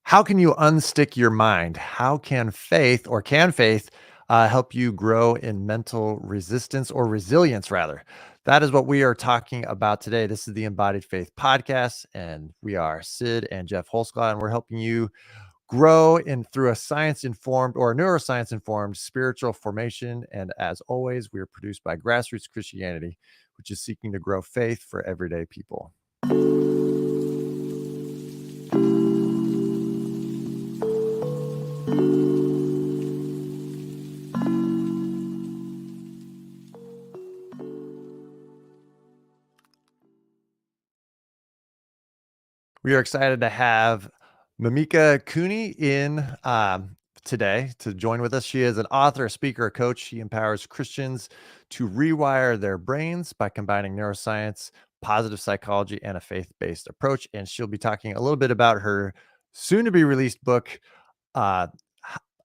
How can you unstick your mind? How can faith help you grow in mental resistance or resilience, rather? That is what we are talking about today. This is the Embodied Faith Podcast, and we are Sid and Jeff Holsclaw, and we're helping you grow in through a science informed or a neuroscience informed spiritual formation. And as always, we are produced by Grassroots Christianity, which is seeking to grow faith for everyday people. We are excited to have Mimika Cooney in today to join with us. She is an author, a speaker, a coach. She empowers Christians to rewire their brains by combining neuroscience, positive psychology, and a faith-based approach. And she'll be talking a little bit about her soon-to-be released book, uh,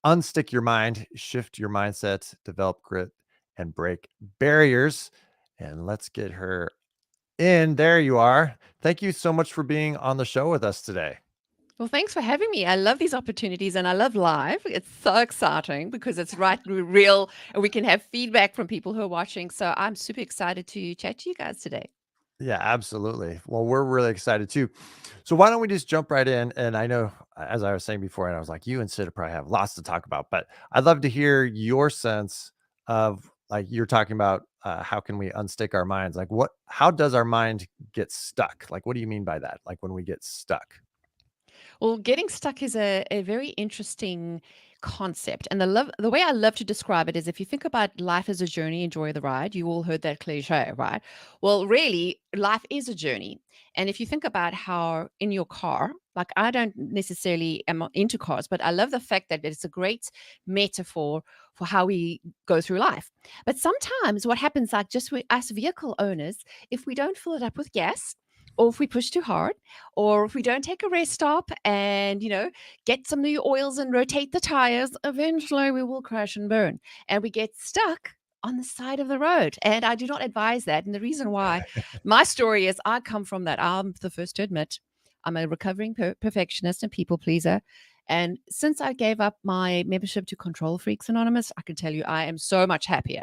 Unstick Your Mind, Shift Your Mindset, Develop Grit, and Break Barriers. And let's get her in. There you are. Thank you so much for being on the show with us today. Well, thanks for having me. I love these opportunities and I love live. It's so exciting because it's real and we can have feedback from people who are watching. So I'm super excited to chat to you guys today. Yeah, absolutely. Well, we're really excited too. So why don't we just jump right in? And I know, as I was saying before, and I was like, you and Sid probably have lots to talk about, but I'd love to hear your sense of, like, you're talking about how can we unstick our minds? Like, how does our mind get stuck? Like, what do you mean by that? Like when we get stuck? Well, getting stuck is a very interesting concept. And the way I love to describe it is if you think about life as a journey, enjoy the ride. You all heard that cliche, right? Well, really, life is a journey. And if you think about how in your car, like I don't necessarily am into cars, but I love the fact that it's a great metaphor for how we go through life. But sometimes what happens, like just with us vehicle owners, if we don't fill it up with gas, or if we push too hard, or if we don't take a rest stop and get some new oils and rotate the tires, eventually we will crash and burn and we get stuck on the side of the road. And I do not advise that. And the reason why, my story is I come from that. I'm the first to admit I'm a recovering perfectionist and people pleaser. And since I gave up my membership to Control Freaks Anonymous, I can tell you I am so much happier.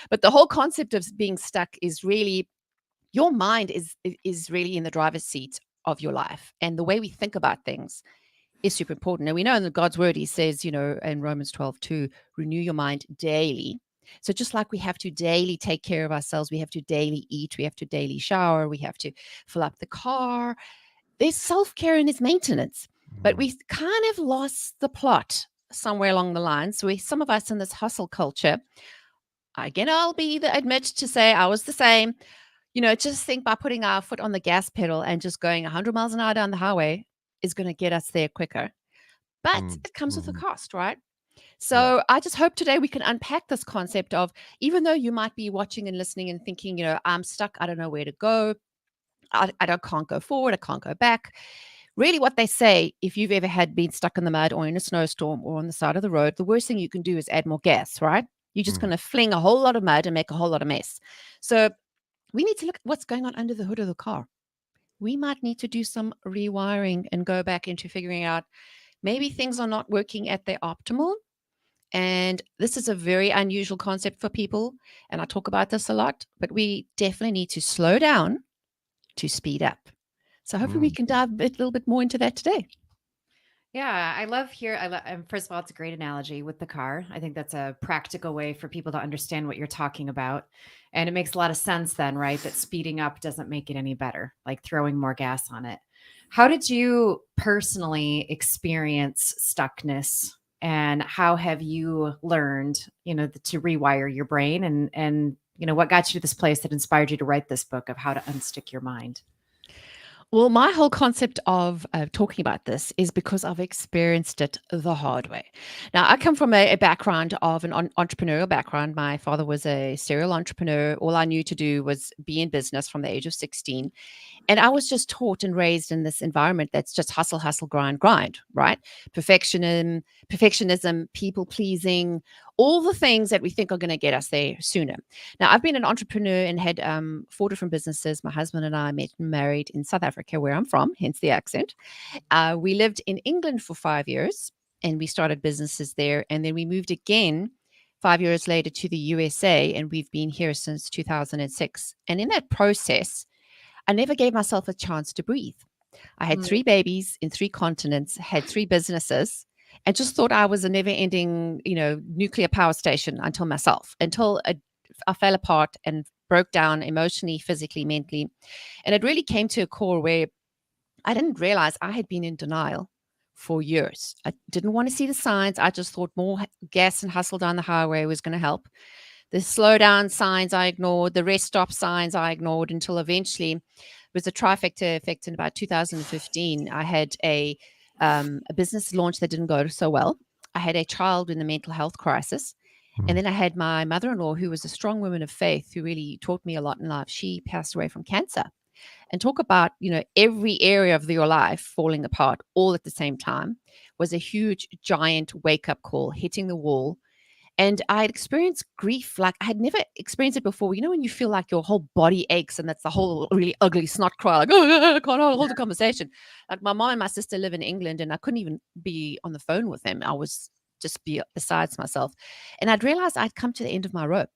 But the whole concept of being stuck is really, your mind is really in the driver's seat of your life, and the way we think about things is super important. And we know in God's word, he says, in Romans 12:2, renew your mind daily. So just like we have to daily take care of ourselves, we have to daily eat, we have to daily shower, we have to fill up the car. There's self-care and there's maintenance, but we kind of lost the plot somewhere along the line. So some of us in this hustle culture, again, I'll admit to say I was the same. Just think by putting our foot on the gas pedal and just going 100 miles an hour down the highway is going to get us there quicker. But it comes with a cost, right? So I just hope today we can unpack this concept of, even though you might be watching and listening and thinking, I'm stuck, I don't know where to go. Can't go forward, I can't go back. Really what they say, if you've ever been stuck in the mud or in a snowstorm or on the side of the road, the worst thing you can do is add more gas, right? You're just going to fling a whole lot of mud and make a whole lot of mess. So we need to look at what's going on under the hood of the car. We might need to do some rewiring and go back into figuring out maybe things are not working at their optimal. And this is a very unusual concept for people. And I talk about this a lot, but we definitely need to slow down to speed up. So hopefully we can dive a little bit more into that today. Yeah, I love here. First of all, it's a great analogy with the car. I think that's a practical way for people to understand what you're talking about. And it makes a lot of sense then, right? That speeding up doesn't make it any better, like throwing more gas on it. How did you personally experience stuckness? And how have you learned, to rewire your brain? And what got you to this place that inspired you to write this book of how to unstick your mind? Well, my whole concept of talking about this is because I've experienced it the hard way. Now, I come from a background of an entrepreneurial background. My father was a serial entrepreneur. All I knew to do was be in business from the age of 16. And I was just taught and raised in this environment that's just hustle, hustle, grind, grind, right? Perfectionism, people pleasing, all the things that we think are going to get us there sooner. Now, I've been an entrepreneur and had 4 different businesses. My husband and I met and married in South Africa, where I'm from, hence the accent. We lived in England for 5 years, and we started businesses there. And then we moved again 5 years later to the USA, and we've been here since 2006. And in that process, I never gave myself a chance to breathe. I had 3 babies in 3 continents, had 3 businesses, and just thought I was a never-ending, nuclear power station until I fell apart and broke down emotionally, physically, mentally. And it really came to a core where I didn't realize I had been in denial for years. I didn't want to see the signs. I just thought more gas and hustle down the highway was going to help. The slow down signs I ignored, the rest stop signs I ignored, until eventually it was a trifecta effect. In about 2015, I had a business launch that didn't go so well. I had a child in a mental health crisis. And then I had my mother-in-law, who was a strong woman of faith, who really taught me a lot in life. She passed away from cancer. And talk about, every area of your life falling apart all at the same time was a huge, giant wake-up call, hitting the wall. And I had experienced grief like I had never experienced it before. When you feel like your whole body aches, and that's the whole really ugly snot cry, like, oh, I can't hold a conversation. Like, my mom and my sister live in England, and I couldn't even be on the phone with them. I was just besides myself. And I'd realized I'd come to the end of my rope.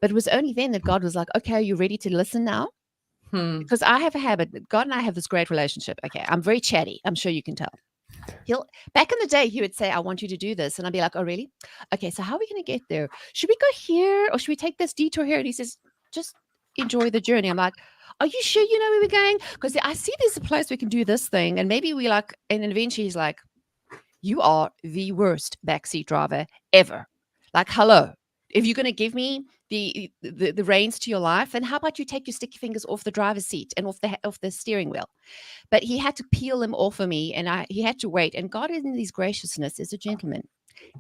But it was only then that God was like, okay, are you ready to listen now? Because I have a habit. God and I have this great relationship. Okay, I'm very chatty. I'm sure you can tell. Back in the day, he would say, I want you to do this. And I'd be like, oh, really? Okay, so how are we going to get there? Should we go here, or should we take this detour here? And he says, just enjoy the journey. I'm like, are you sure you know where we're going? Because I see there's a place we can do this thing. And maybe we like, and then eventually he's like, you are the worst backseat driver ever. Like, hello. If you're going to give me the reins to your life, then how about you take your sticky fingers off the driver's seat and off the steering wheel? But he had to peel them off of me, and he had to wait. And God, in his graciousness, is a gentleman.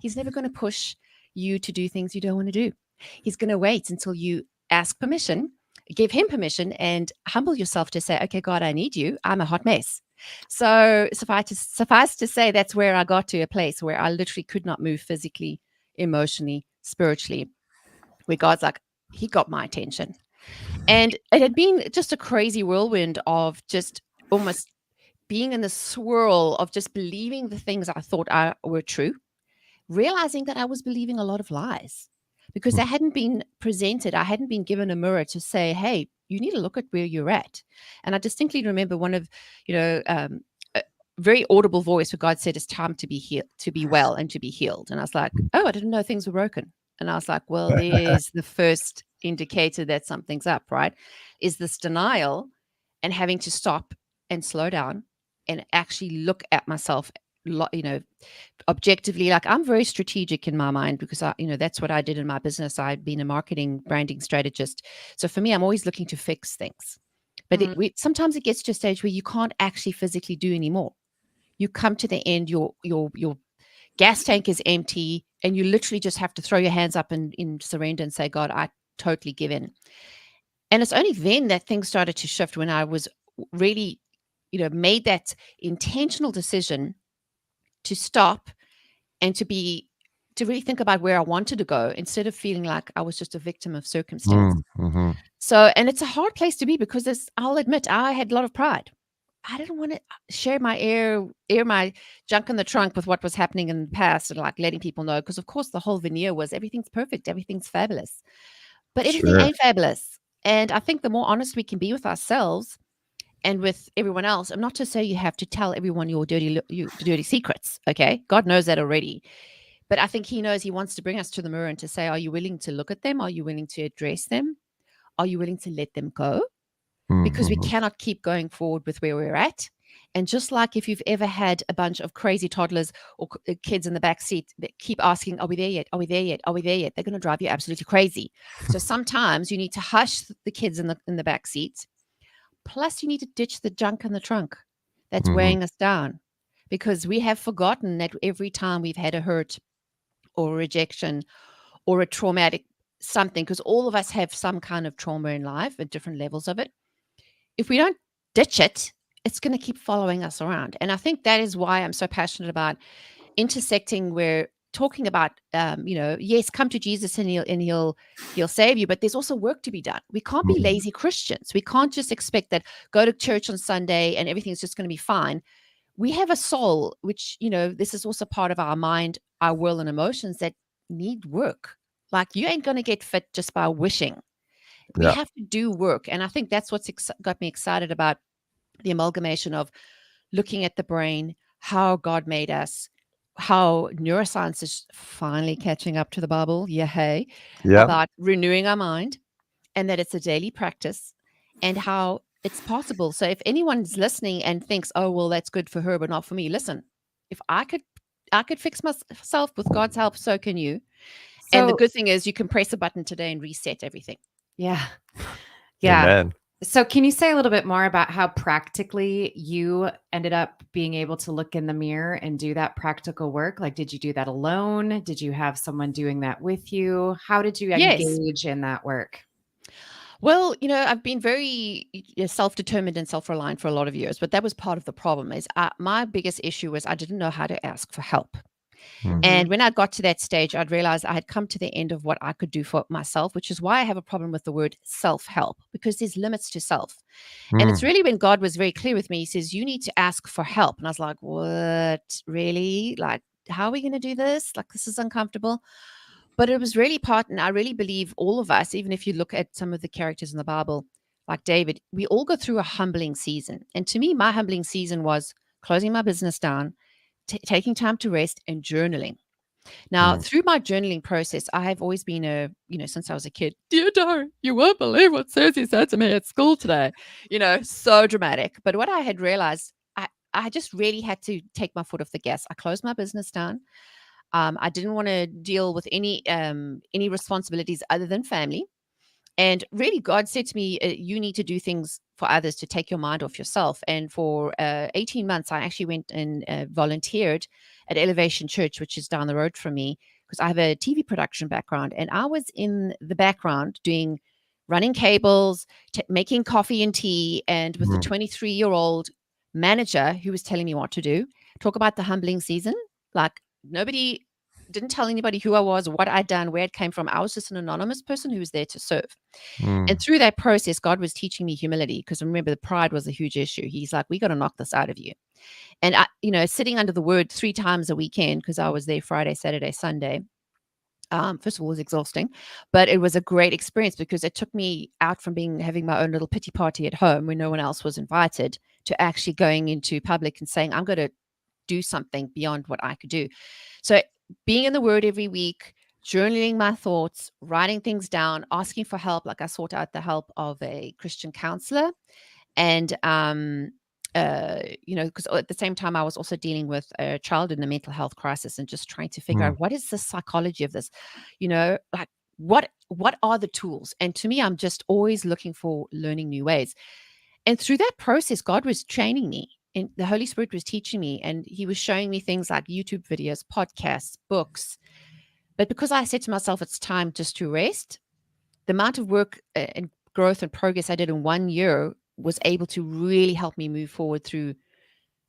He's never going to push you to do things you don't want to do. He's going to wait until you ask permission, give him permission, and humble yourself to say, okay, God, I need you. I'm a hot mess. So suffice to say, that's where I got to a place where I literally could not move physically, emotionally, spiritually, where God's like, he got my attention. And it had been just a crazy whirlwind of just almost being in the swirl of just believing the things I thought were true, realizing that I was believing a lot of lies because I hadn't been presented. I hadn't been given a mirror to say, hey, you need to look at where you're at. And I distinctly remember one of, a very audible voice where God said, it's time to be healed, to be well and to be healed. And I was like, oh, I didn't know things were broken. And I was like, well, there's the first indicator that something's up, right? Is this denial and having to stop and slow down and actually look at myself, objectively. Like, I'm very strategic in my mind because that's what I did in my business. I've been a marketing branding strategist. So for me, I'm always looking to fix things. But sometimes it gets to a stage where you can't actually physically do anymore. You come to the end, your gas tank is empty, and you literally just have to throw your hands up in surrender and say, God, I totally give in. And it's only then that things started to shift, when I was really, made that intentional decision to stop and to really think about where I wanted to go, instead of feeling like I was just a victim of circumstance. Mm-hmm. So, and it's a hard place to be, because I'll admit, I had a lot of pride. I didn't want to share my air my junk in the trunk with what was happening in the past, and like letting people know, because of course the whole veneer was everything's perfect, everything's fabulous, but everything ain't fabulous. And I think the more honest we can be with ourselves and with everyone else, and not to say you have to tell everyone your dirty secrets. Okay, God knows that already. But I think he knows, he wants to bring us to the mirror and to say, are you willing to look at them? Are you willing to address them? Are you willing to let them go? Because we cannot keep going forward with where we're at. And just like if you've ever had a bunch of crazy toddlers or kids in the back seat that keep asking, are we there yet? Are we there yet? Are we there yet? They're going to drive you absolutely crazy. So sometimes you need to hush the kids in the back seat. Plus, you need to ditch the junk in the trunk that's weighing us down, because we have forgotten that every time we've had a hurt or a rejection or a traumatic something, because all of us have some kind of trauma in life at different levels of it. If we don't ditch it, it's going to keep following us around. And I think that is why I'm so passionate about intersecting where talking about, yes, come to Jesus and he'll save you, but there's also work to be done. We can't be lazy Christians. We can't just expect that go to church on Sunday and everything's just going to be fine. We have a soul, which, this is also part of our mind, our will and emotions that need work. Like, you ain't going to get fit just by wishing. We have to do work. And I think that's what's got me excited about the amalgamation of looking at the brain, how God made us, how neuroscience is finally catching up to the Bible, about renewing our mind, and that it's a daily practice, and how it's possible. So if anyone's listening and thinks, oh, well, that's good for her, but not for me, listen, if I could fix myself with God's help, so can you. And the good thing is you can press a button today and reset everything. Yeah. Amen. So can you say a little bit more about how practically you ended up being able to look in the mirror and do that practical work? Like, did you do that alone? Did you have someone doing that with you? How did you engage in that work? Well, I've been very self-determined and self-reliant for a lot of years, but that was part of the problem. Is my biggest issue was I didn't know how to ask for help. And when I got to that stage, I'd realized I had come to the end of what I could do for myself, which is why I have a problem with the word self-help, because there's limits to self. And it's really when God was very clear with me. He says, you need to ask for help. And I was like, what? Really? Like, how are we going to do this? Like, this is uncomfortable. But it was really part, and I really believe all of us, even if you look at some of the characters in the Bible, like David, we all go through a humbling season. And to me, my humbling season was closing my business down, taking time to rest, and journaling. Now, through my journaling process, I have always been since I was a kid, dear Darren, you won't believe what Susie said to me at school today. So dramatic. But what I had realized, I just really had to take my foot off the gas. I closed my business down. I didn't want to deal with any responsibilities other than family. And really, God said to me, you need to do things for others to take your mind off yourself. And for 18 months, I actually went and volunteered at Elevation Church, which is down the road from me, because I have a TV production background. And I was in the background running cables, making coffee and tea, and with a 23-year-old manager who was telling me what to do. Talk about the humbling season. Like, nobody didn't tell anybody who I was, what I'd done, where it came from. I was just an anonymous person who was there to serve. And through that process, God was teaching me humility, because remember, the pride was a huge issue. He's like, we got to knock this out of you. And I, sitting under the word 3 times a weekend, because I was there Friday, Saturday, Sunday. First of all, it was exhausting, but it was a great experience, because it took me out from having my own little pity party at home when no one else was invited, to actually going into public and saying, I'm going to do something beyond what I could do. So being in the Word every week, journaling my thoughts, writing things down, asking for help. Like, I sought out the help of a Christian counselor, and because at the same time I was also dealing with a child in a mental health crisis, and just trying to figure out what is the psychology of this, like what are the tools? And to me, I'm just always looking for learning new ways. And through that process, God was training me, and the Holy Spirit was teaching me, and he was showing me things like YouTube videos, podcasts, books. But because I said to myself, it's time just to rest, the amount of work and growth and progress I did in 1 year was able to really help me move forward through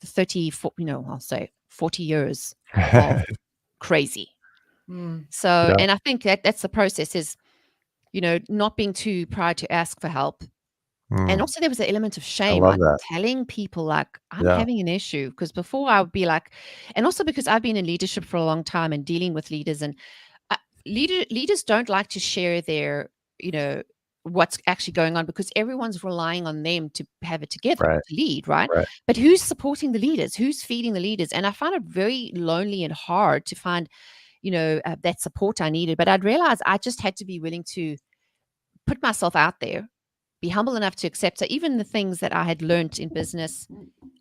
the I'll say 40 years of crazy. So, and I think that's the process, is, not being too proud to ask for help. And also there was an element of shame, love like that. telling people, like, I'm having an issue, because before I would be like, and also because I've been in leadership for a long time and dealing with leaders, and leaders don't like to share their, what's actually going on, because everyone's relying on them to have it together, to lead, right? But who's supporting the leaders? Who's feeding the leaders? And I found it very lonely and hard to find, that support I needed. But I'd realized I just had to be willing to put myself out there, be humble enough to accept. So even the things that I had learned in business,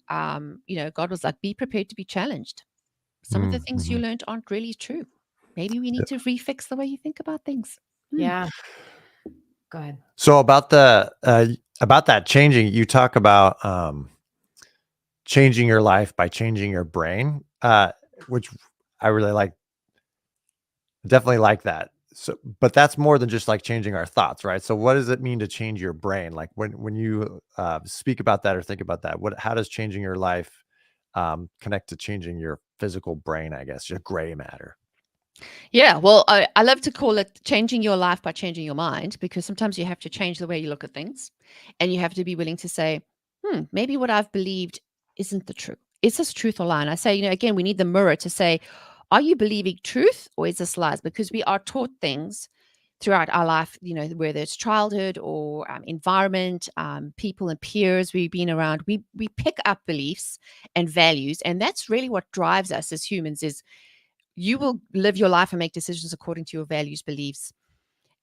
God was like, be prepared to be challenged. Some of the things you learned aren't really true. Maybe we need to refix the way you think about things. Yeah. Go ahead. So about that changing, you talk about changing your life by changing your brain, which I really like. Definitely like that. So, but that's more than just like changing our thoughts, right? So what does it mean to change your brain? Like when you speak about that or think about that, how does changing your life connect to changing your physical brain, I guess, your gray matter? Yeah, well, I love to call it changing your life by changing your mind, because sometimes you have to change the way you look at things, and you have to be willing to say, maybe what I've believed isn't the truth. Is this truth or lie? And I say, again, we need the mirror to say, are you believing truth or is this lies? Because we are taught things throughout our life, whether it's childhood or environment, people and peers we've been around, we pick up beliefs and values, and that's really what drives us as humans. Is you will live your life and make decisions according to your values, beliefs.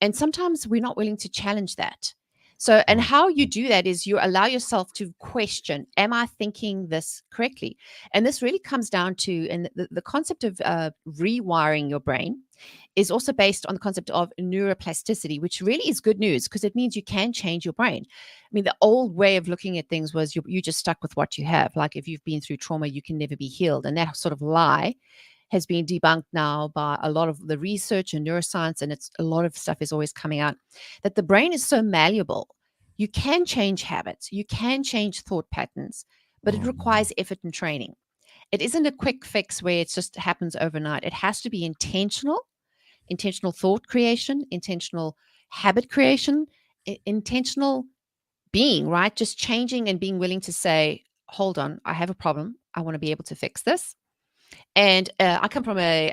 And sometimes we're not willing to challenge that. So, and Mm, how you do that is you allow yourself to question, am I thinking this correctly? And this really comes down to, and the concept of rewiring your brain is also based on the concept of neuroplasticity, which really is good news because it means you can change your brain. I mean, the old way of looking at things was you just stuck with what you have. Like if you've been through trauma, you can never be healed. And that sort of lie has been debunked now by a lot of the research and neuroscience, and it's a lot of stuff is always coming out that the brain is so malleable. You can change habits, you can change thought patterns, but it mhm, requires effort and training. It isn't a quick fix where it just happens overnight. It has to be intentional thought creation, intentional habit creation, intentional being, right? Just changing and being willing to say, hold on, I have a problem. I want to be able to fix this. And I come from a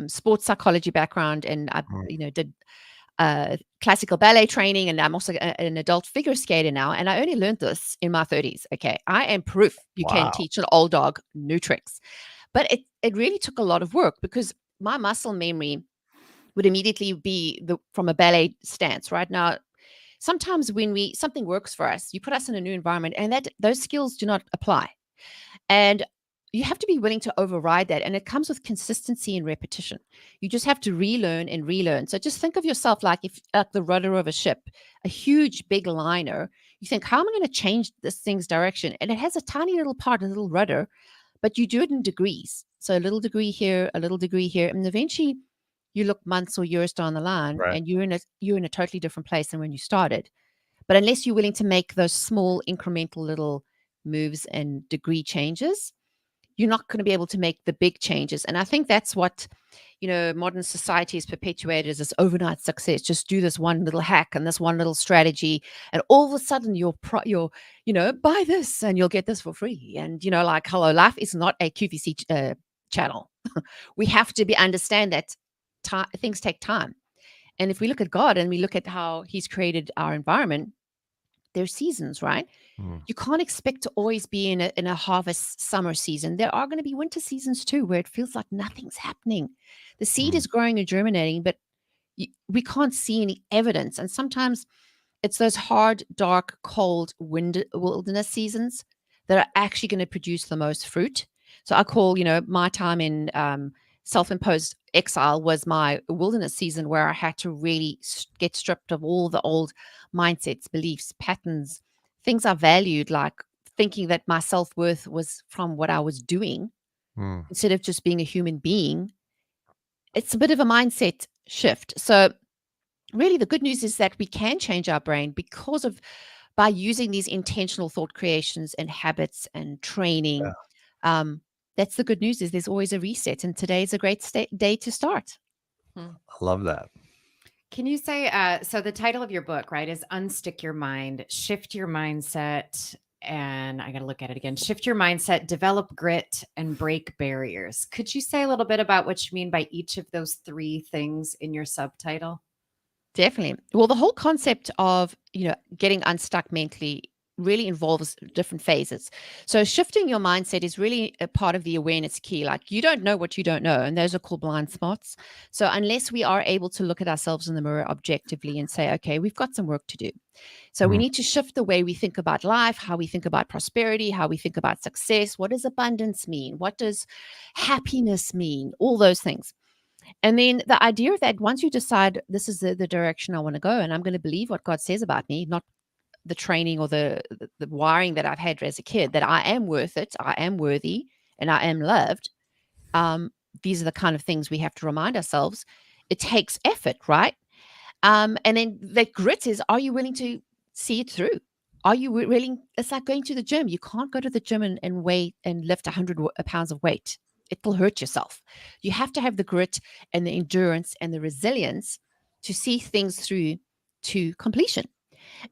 sports psychology background, and I, mm. did classical ballet training, and I'm also an adult figure skater now. And I only learned this in my 30s. Okay, I am proof you can Wow. teach an old dog new tricks, but it really took a lot of work because my muscle memory would immediately be from a ballet stance. Right now, sometimes when something works for us, you put us in a new environment, and that those skills do not apply. And you have to be willing to override that. And it comes with consistency and repetition. You just have to relearn and relearn. So just think of yourself like like the rudder of a ship, a huge big liner. You think, how am I going to change this thing's direction? And it has a tiny little part, a little rudder, but you do it in degrees. So a little degree here, a little degree here. And eventually you look months or years down the line Right. and you're in a totally different place than when you started. But unless you're willing to make those small incremental little moves and degree changes, you're not going to be able to make the big changes. And I think that's what, modern society has perpetuated as this overnight success. Just do this one little hack and this one little strategy. And all of a sudden you're, buy this and you'll get this for free. And, like, hello, life is not a QVC channel. We have to understand that things take time. And if we look at God and we look at how he's created our environment, there's seasons, right? Mm, You can't expect to always be in a harvest summer season. There are going to be winter seasons too, where it feels like nothing's happening. The seed mm, is growing and germinating, but we can't see any evidence. And sometimes it's those hard, dark, cold wilderness seasons that are actually going to produce the most fruit. So I call, my time in self-imposed exile was my wilderness season where I had to really get stripped of all the old mindsets, beliefs, patterns, things I valued, like thinking that my self-worth was from what I was doing mm. instead of just being a human being. It's a bit of a mindset shift. So really the good news is that we can change our brain because of by using these intentional thought creations and habits and Yeah, training. um, that's the good news, is there's always a reset, and today is a great day to start. Hmm. I love that. Can you say, so the title of your book, right, is Unstick Your Mind, Shift Your Mindset, and I got to look at it again. Shift your mindset, develop grit, and break barriers. Could you say a little bit about what you mean by each of those three things in your subtitle? Definitely. Well, the whole concept of, getting unstuck mentally really involves different phases. So shifting your mindset is really a part of the awareness key. Like, you don't know what you don't know, and those are called blind spots. So unless we are able to look at ourselves in the mirror objectively and say, okay, we've got some work to do. So we Mm, need to shift the way we think about life, how we think about prosperity, how we think about success. What does abundance mean? What does happiness mean? All those things. And then the idea that once you decide this is the direction I want to go, and I'm going to believe what God says about me, not the training or the wiring that I've had as a kid, that I am worth it, I am worthy, and I am loved. Um, these are the kind of things we have to remind ourselves. It takes effort, right? And then the grit is, are you willing to see it through? Are you willing? It's like going to the gym. You can't go to the gym and wait and lift 100 pounds of weight it'll hurt yourself. You have to have the grit and the endurance and the resilience to see things through to completion.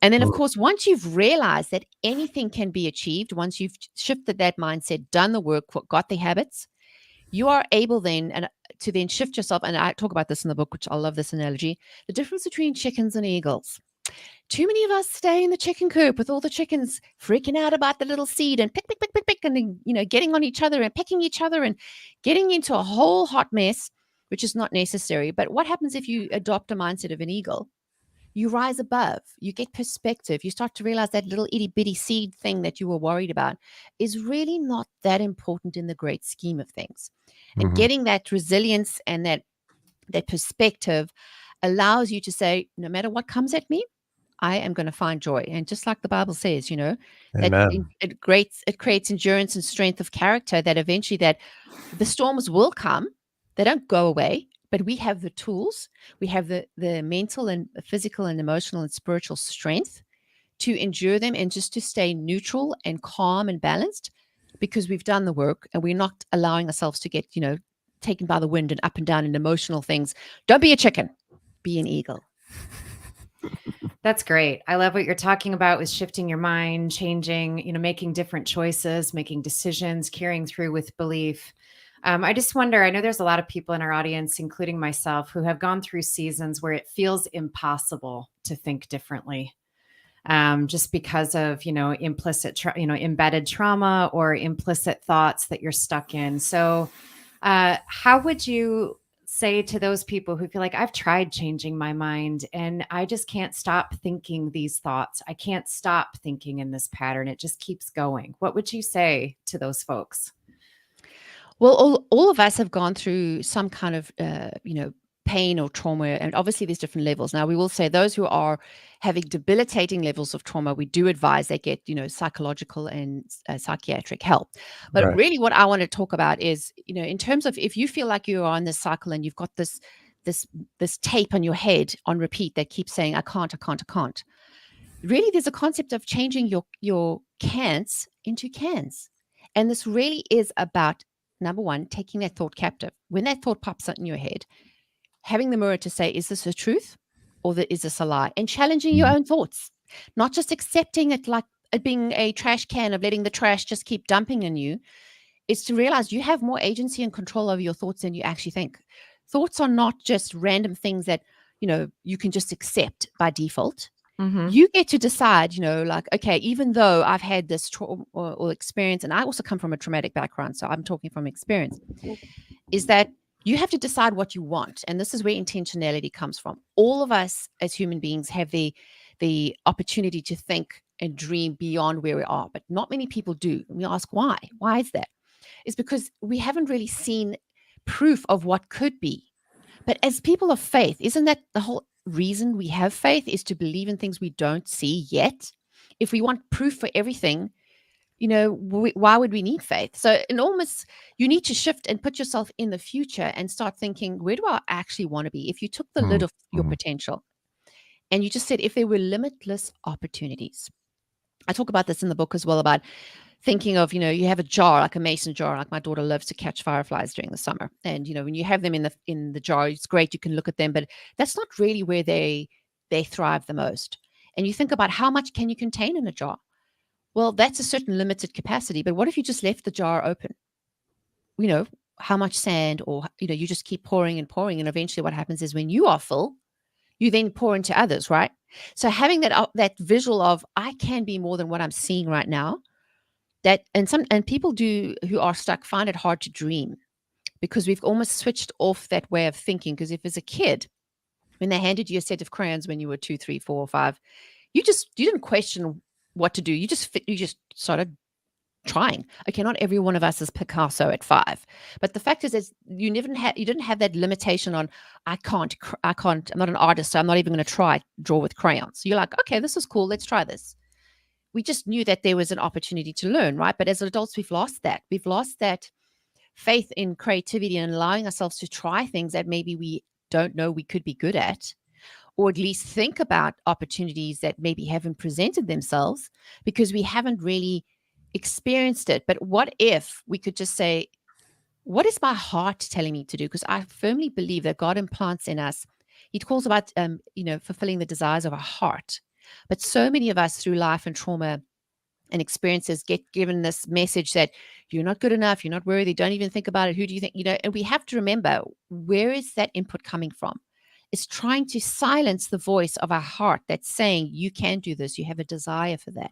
And then, of course, once you've realized that anything can be achieved, once you've shifted that mindset, done the work, got the habits, you are able then to then shift yourself. And I talk about this in the book, which I love this analogy, the difference between chickens and eagles. Too many of us stay in the chicken coop with all the chickens freaking out about the little seed and pick, pick, pick, pick, pick, and then, getting on each other and pecking each other and getting into a whole hot mess, which is not necessary. But what happens if you adopt a mindset of an eagle? You rise above, you get perspective, you start to realize that little itty bitty seed thing that you were worried about is really not that important in the great scheme of things. And getting that resilience and that perspective allows you to say, no matter what comes at me, I am going to find joy. And just like the Bible says, that it creates endurance and strength of character, that eventually that the storms will come. They don't go away, but we have the tools. We have the mental and physical and emotional and spiritual strength to endure them and just to stay neutral and calm and balanced, because we've done the work and we're not allowing ourselves to get, taken by the wind and up and down in emotional things. Don't be a chicken, be an eagle. That's great. I love what you're talking about with shifting your mind, changing, making different choices, making decisions, carrying through with belief. I just wonder, I know there's a lot of people in our audience, including myself, who have gone through seasons where it feels impossible to think differently. Just because of, embedded trauma or implicit thoughts that you're stuck in. So how would you say to those people who feel like, I've tried changing my mind and I just can't stop thinking these thoughts. I can't stop thinking in this pattern. It just keeps going. What would you say to those folks? Well, all of us have gone through some kind of, pain or trauma, and obviously there's different levels. Now, we will say those who are having debilitating levels of trauma, we do advise they get, psychological and psychiatric help. But really what I want to talk about is, in terms of if you feel like you are on this cycle and you've got this tape on your head on repeat that keeps saying, I can't, I can't, I can't. Really, there's a concept of changing your can'ts into cans. And this really is about, number one, taking that thought captive. When that thought pops up in your head, having the mirror to say, is this a truth or is this a lie? And challenging your own thoughts, not just accepting it like it being a trash can of letting the trash just keep dumping in you. It's to realize you have more agency and control over your thoughts than you actually think. Thoughts are not just random things that, you can just accept by default. Mm-hmm. You get to decide, okay, even though I've had this trauma or experience, and I also come from a traumatic background, so I'm talking from experience, is that you have to decide what you want. And this is where intentionality comes from. All of us as human beings have the opportunity to think and dream beyond where we are, but not many people do. And we ask why? Why is that? It's because we haven't really seen proof of what could be. But as people of faith, isn't that the whole reason we have faith, is to believe in things we don't see yet? If we want proof for everything, why would we need faith? So you need to shift and put yourself in the future and start thinking, where do I actually want to be? If you took the lid off your potential and you just said, if there were limitless opportunities. I talk about this in the book as well, about thinking of, you have a jar, like a mason jar, like my daughter loves to catch fireflies during the summer. And, when you have them in the jar, it's great. You can look at them, but that's not really where they thrive the most. And you think about how much can you contain in a jar? Well, that's a certain limited capacity. But what if you just left the jar open? How much sand, or, you just keep pouring and pouring. And eventually what happens is when you are full, you then pour into others, right? So having that visual of, I can be more than what I'm seeing right now. And people who are stuck find it hard to dream, because we've almost switched off that way of thinking. Because if as a kid, when they handed you a set of crayons when you were 2, 3, 4, or 5, you didn't question what to do. You just started trying. Okay, not every one of us is Picasso at 5, but the fact is you didn't have that limitation on, I can't. I'm not an artist, so I'm not even going to draw with crayons. You're like, okay, this is cool. Let's try this. We just knew that there was an opportunity to learn, right? But as adults, we've lost that. We've lost that faith in creativity and allowing ourselves to try things that maybe we don't know we could be good at, or at least think about opportunities that maybe haven't presented themselves because we haven't really experienced it. But what if we could just say, what is my heart telling me to do? Because I firmly believe that God implants in us. He calls about, fulfilling the desires of our heart. But so many of us through life and trauma and experiences get given this message that you're not good enough, you're not worthy, don't even think about it. Who do you think? And we have to remember, where is that input coming from? It's trying to silence the voice of our heart that's saying, you can do this, you have a desire for that.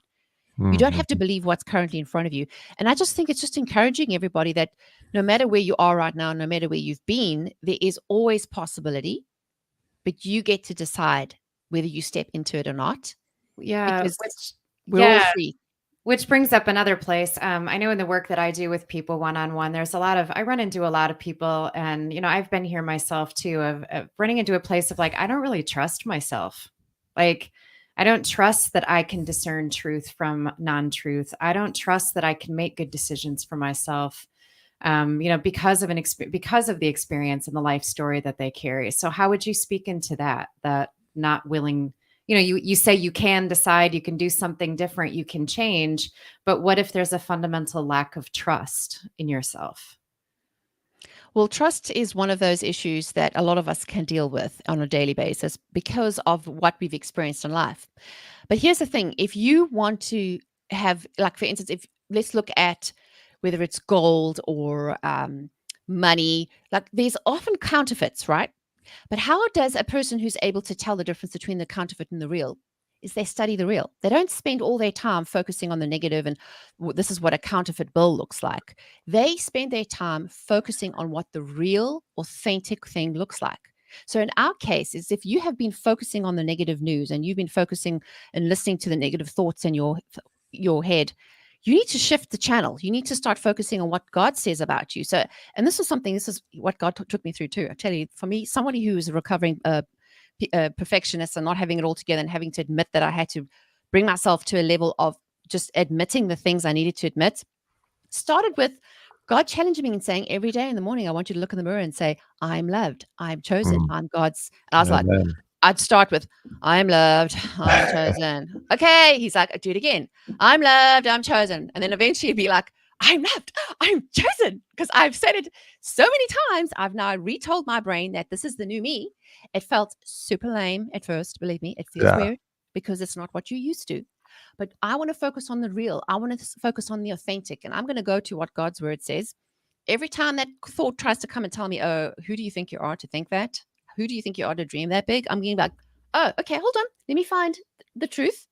You don't have to Mhm. believe what's currently in front of you. And I just think it's just encouraging everybody that no matter where you are right now, no matter where you've been, there is always possibility, but you get to decide whether you step into it or not, Yeah, because which we're all yeah, free. which brings up another place. I know in the work that I do with people one-on-one, there's a lot of I run into a lot of people, and I've been here myself too, of running into a place of like, I don't really trust myself. Like, I don't trust that I can discern truth from non-truth. I don't trust that I can make good decisions for myself. Because of because of the experience and the life story that they carry. So how would you speak into that? That not willing, you say you can decide, you can do something different, you can change, but what if there's a fundamental lack of trust in yourself? Well, trust is one of those issues that a lot of us can deal with on a daily basis because of what we've experienced in life. But here's the thing, if you want to have, like, for instance, if let's look at whether it's gold or money, like there's often counterfeits, right? But how does a person who's able to tell the difference between the counterfeit and the real is they study the real. They don't spend all their time focusing on the negative and this is what a counterfeit bill looks like. They spend their time focusing on what the real, authentic thing looks like. So in our case, is if you have been focusing on the negative news and you've been focusing and listening to the negative thoughts in your head, you need to shift the channel. You need to start focusing on what God says about you. So, and this is what God took me through too. I tell you, for me, somebody who is a recovering perfectionist and not having it all together and having to admit that I had to bring myself to a level of just admitting the things I needed to admit, started with God challenging me and saying, every day in the morning, I want you to look in the mirror and say, I'm loved, I'm chosen, Mm. I'm God's. And I was like, Amen. I'd start with, I'm loved, I'm chosen. Okay. He's like, do it again. I'm loved, I'm chosen. And then eventually he'd be like, I'm loved, I'm chosen. Because I've said it so many times. I've now retold my brain that this is the new me. It felt super lame at first. Believe me, it feels Yeah. weird because it's not what you used to. But I want to focus on the real. I want to focus on the authentic. And I'm going to go to what God's word says. Every time that thought tries to come and tell me, oh, who do you think you are to think that? Who do you think you are to dream that big? I'm getting like, oh, okay, hold on. Let me find the truth.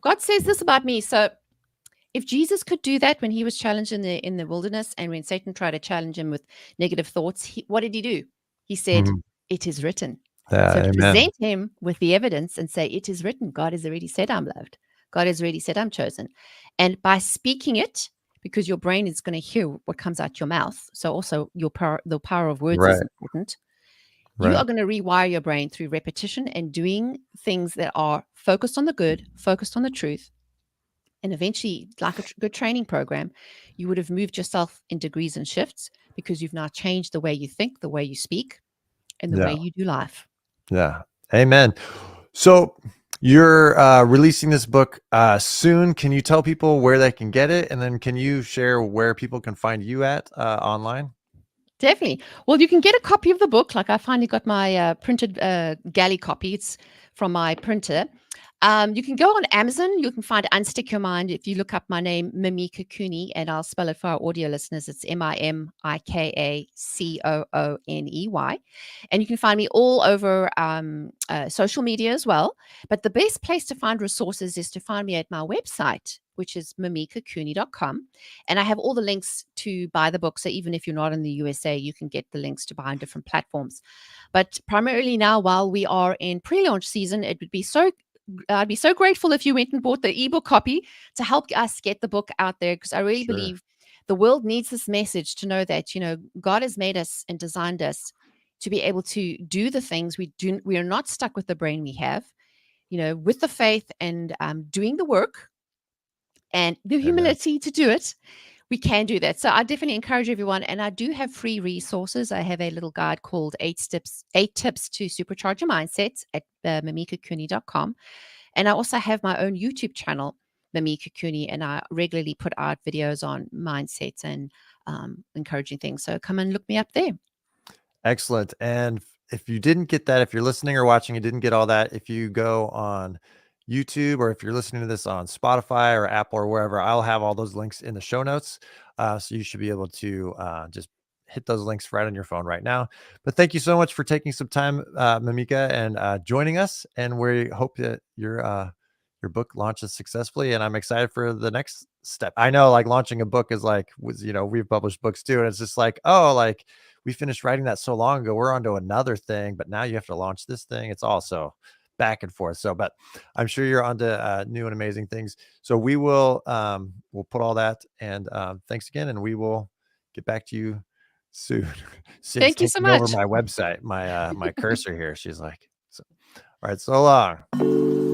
God says this about me. So if Jesus could do that when he was challenged in the wilderness and when Satan tried to challenge him with negative thoughts, what did he do? He said, Mhm. it is written. Yeah. So to Amen. present him with the evidence and say, it is written, God has already said I'm loved. God has already said I'm chosen. And by speaking it, because your brain is going to hear what comes out your mouth. So also the power of words is Right. important. You Right. are going to rewire your brain through repetition and doing things that are focused on the good, focused on the truth. And eventually, like a good training program, you would have moved yourself in degrees and shifts because you've now changed the way you think, the way you speak, and the way Yeah. you do life. Yeah. Amen. So you're releasing this book soon. Can you tell people where they can get it? And then can you share where people can find you at online? Definitely. Well, you can get a copy of the book. Like I finally got my printed galley copy. It's from my printer. You can go on Amazon. You can find Unstick Your Mind. If you look up my name, Mimika Cooney, and I'll spell it for our audio listeners. It's Mimikacooney. And you can find me all over social media as well. But the best place to find resources is to find me at my website, which is mimikacooney.com. And I have all the links to buy the book. So even if you're not in the USA, you can get the links to buy on different platforms. But primarily now, while we are in pre-launch season, it would be I'd be so grateful if you went and bought the ebook copy to help us get the book out there, because I really Sure. believe the world needs this message to know that, God has made us and designed us to be able to do the things we do. We are not stuck with the brain we have, with the faith and doing the work and the Amen. humility to do it. We can do that. So I definitely encourage everyone. And I do have free resources. I have a little guide called Eight Tips to Supercharge Your Mindset at mimikacooney.com. And I also have my own YouTube channel Mimika Cooney, and I regularly put out videos on mindsets and encouraging things. So come and look me up there. Excellent. And if you didn't get that, if you're listening or watching and didn't get all that, if you go on YouTube or if you're listening to this on Spotify or Apple or wherever, I'll have all those links in the show notes. So you should be able to just hit those links right on your phone right now. But thank you so much for taking some time, Mimika, and joining us. And we hope that your book launches successfully. And I'm excited for the next step. I know like launching a book is like, we've published books too. And it's just like, oh, like, we finished writing that so long ago. We're on to another thing, but now you have to launch this thing. It's also back and forth. So, but I'm sure you're onto new and amazing things. So we will we'll put all that, and thanks again, and we will get back to you soon. Since Thank you so taking over much. my website, my cursor here. She's like, so, all right, so long.